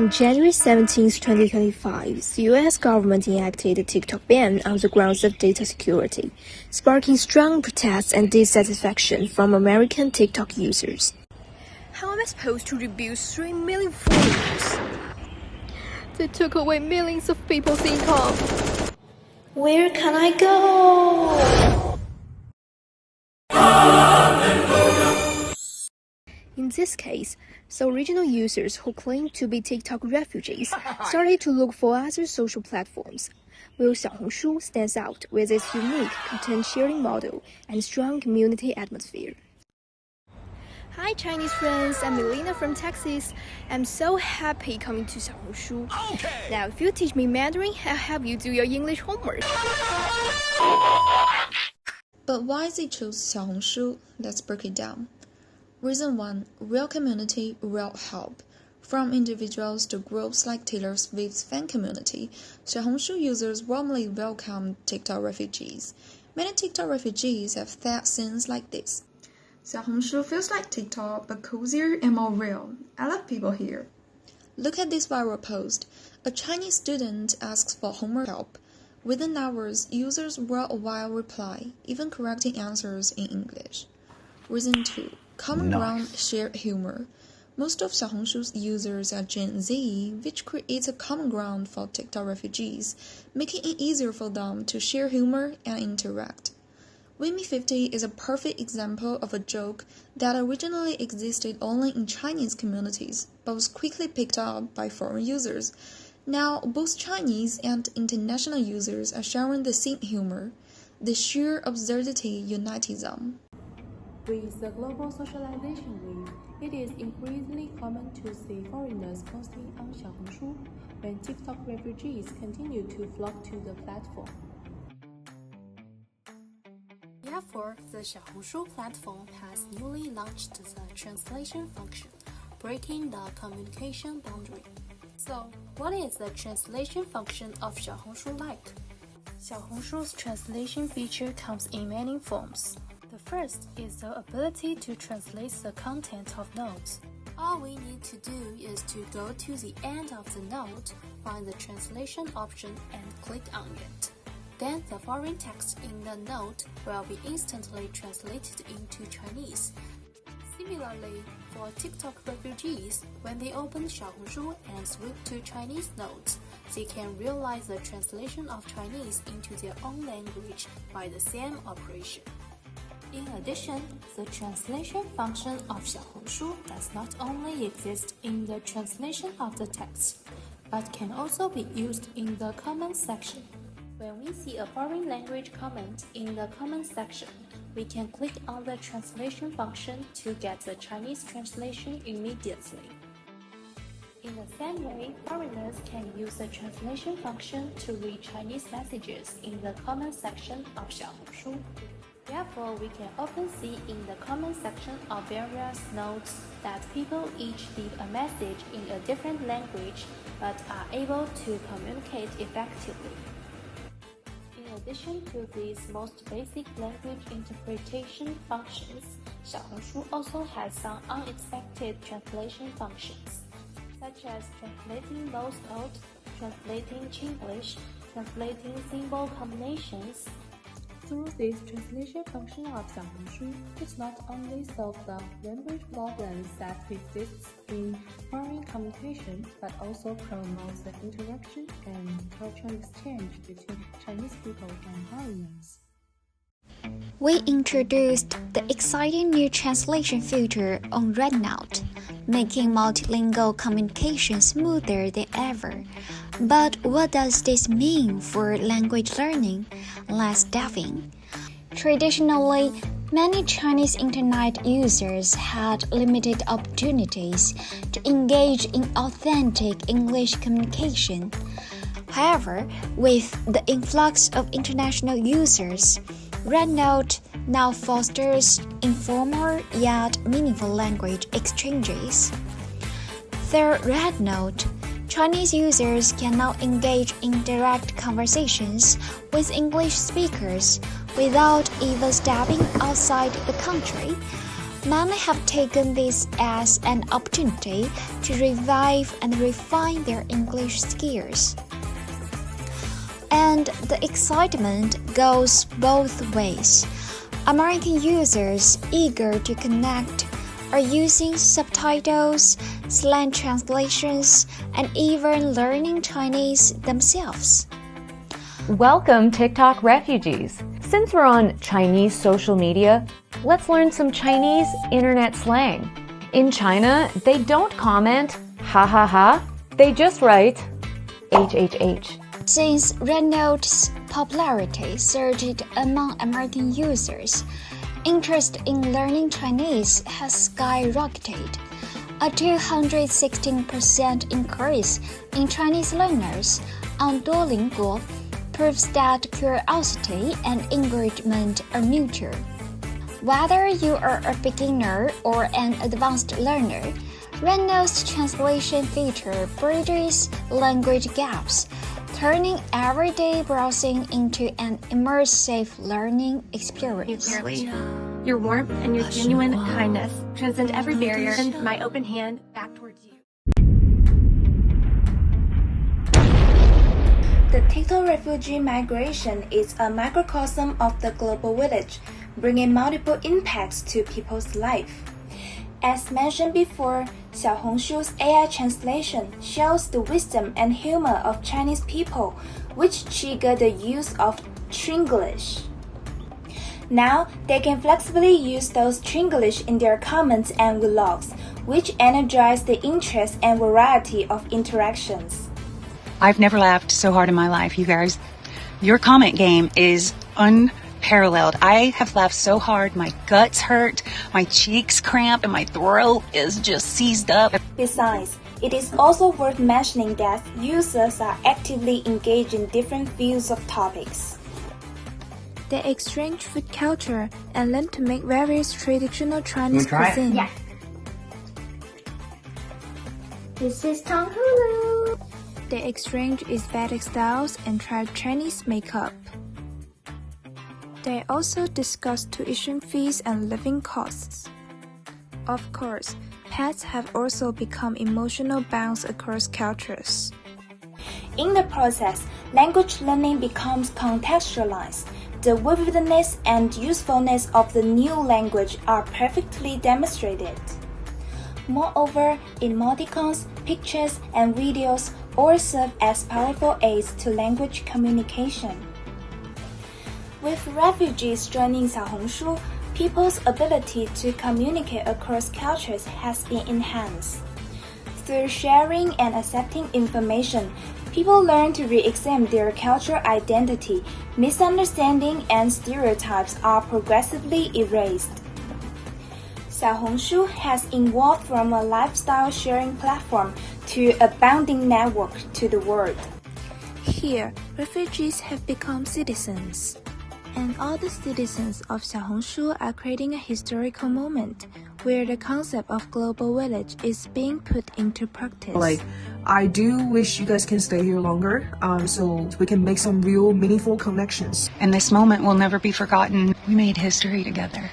On January 17, 2025, the U.S. government enacted a TikTok ban on the grounds of data security, sparking strong protests and dissatisfaction from American TikTok users. How am I supposed to rebuild 3 million followers? They took away millions of people's income. Where can I go? In this case, the original users who claimed to be TikTok refugees started to look for other social platforms, while Xiaohongshu stands out with its unique content-sharing model and strong community atmosphere. Hi Chinese friends, I'm Melina from Texas. I'm so happy coming to Xiaohongshu. Okay. Now if you teach me Mandarin, I'll help you do your English homework. But why they chose Xiaohongshu? Let's break it down. Reason 1. Real community, real help. From individuals to groups like Taylor Swift's fan community, Xiaohongshu users warmly welcome TikTok refugees. Many TikTok refugees have said things like this. Xiaohongshu feels like TikTok, but cozier and more real. I love people here. Look at this viral post. A Chinese student asks for homework help. Within hours, users worldwide reply, even correcting answers in English. Reason 2. Common ground, shared humor. Most of Xiaohongshu's users are Gen Z, which creates a common ground for TikTok refugees, making it easier for them to share humor and interact. Wimi 50 is a perfect example of a joke that originally existed only in Chinese communities, but was quickly picked up by foreign users. Now, both Chinese and international users are sharing the same humor. The sheer absurdity unites them. With the global socialization wave, it is increasingly common to see foreigners posting on Xiaohongshu when TikTok refugees continue to flock to the platform. Therefore, the Xiaohongshu platform has newly launched the translation function, breaking the communication boundary. So, what is the translation function of Xiaohongshu like? Xiaohongshu's translation feature comes in many forms. The first is the ability to translate the content of notes. All we need to do is to go to the end of the note, find the translation option and click on it. Then the foreign text in the note will be instantly translated into Chinese. Similarly, for TikTok refugees, when they open Xiaohongshu and switch to Chinese notes, they can realize the translation of Chinese into their own language by the same operation. In addition, the translation function of Xiaohongshu does not only exist in the translation of the text, but can also be used in the comment section. When we see a foreign language comment in the comment section, we can click on the translation function to get the Chinese translation immediately. In the same way, foreigners can use the translation function to read Chinese messages in the comment section of Xiaohongshu. Therefore, we can often see in the comment section of various notes that people each leave a message in a different language but are able to communicate effectively. In addition to these most basic language interpretation functions, Xiaohongshu also has some unexpected translation functions, such as translating Morse code, translating Chinglish, translating symbol combinations. Through this translation function of Xiaohongshu, it not only solves the language problems that exists in foreign communication, but also promotes the interaction and cultural exchange between Chinese people and foreigners. We introduced the exciting new translation feature on RedNote, making multilingual communication smoother than ever. But what does this mean for language learning? Let's dive in. Traditionally, many Chinese internet users had limited opportunities to engage in authentic English communication. However, with the influx of international users, RedNote now fosters informal yet meaningful language exchanges. Through RedNote, Chinese users can now engage in direct conversations with English speakers without even stepping outside the country. Many have taken this as an opportunity to revive and refine their English skills. And the excitement goes both ways. American users eager to connect are using subtitles, slang translations, and even learning Chinese themselves. Welcome, TikTok refugees. Since we're on Chinese social media, let's learn some Chinese internet slang. In China, they don't comment ha ha ha, they just write HHH. Since RedNote's popularity surged among American users, interest in learning Chinese has skyrocketed. A 216% increase in Chinese learners on Duolingo proves that curiosity and engagement are mutual. Whether you are a beginner or an advanced learner, RedNote's translation feature bridges language gaps, turning everyday browsing into an immersive learning experience. Your warmth and your genuine kindness transcend every barrier, and my open hand back towards you. The TikTok refugee migration is a microcosm of the global village, bringing multiple impacts to people's life. As mentioned before, Xiaohongshu's AI translation shows the wisdom and humor of Chinese people, which trigger the use of Chinglish. Now, they can flexibly use those Chinglish in their comments and vlogs, which energize the interest and variety of interactions. I've never laughed so hard in my life, you guys. Your comment game is unparalleled. I have laughed so hard, my guts hurt, my cheeks cramp, and my throat is just seized up. Besides, it is also worth mentioning that users are actively engaged in different fields of topics. They exchange food culture and learn to make various traditional Chinese cuisine. Yes. This is Xiaohongshu. They exchange aesthetic styles and try Chinese makeup. They also discuss tuition fees and living costs. Of course, pets have also become emotional bonds across cultures. In the process, language learning becomes contextualized. The vividness and usefulness of the new language are perfectly demonstrated. Moreover, emoticons, pictures, and videos all serve as powerful aids to language communication. With refugees joining Xiaohongshu, people's ability to communicate across cultures has been enhanced. Through sharing and accepting information, people learn to re-examine their cultural identity. Misunderstanding and stereotypes are progressively erased. Xiaohongshu has evolved from a lifestyle sharing platform to a bounding network to the world. Here, refugees have become citizens. And all the citizens of Xiaohongshu are creating a historical moment where the concept of global village is being put into practice. I do wish you guys can stay here longer, so we can make some real meaningful connections. And this moment will never be forgotten. We made history together.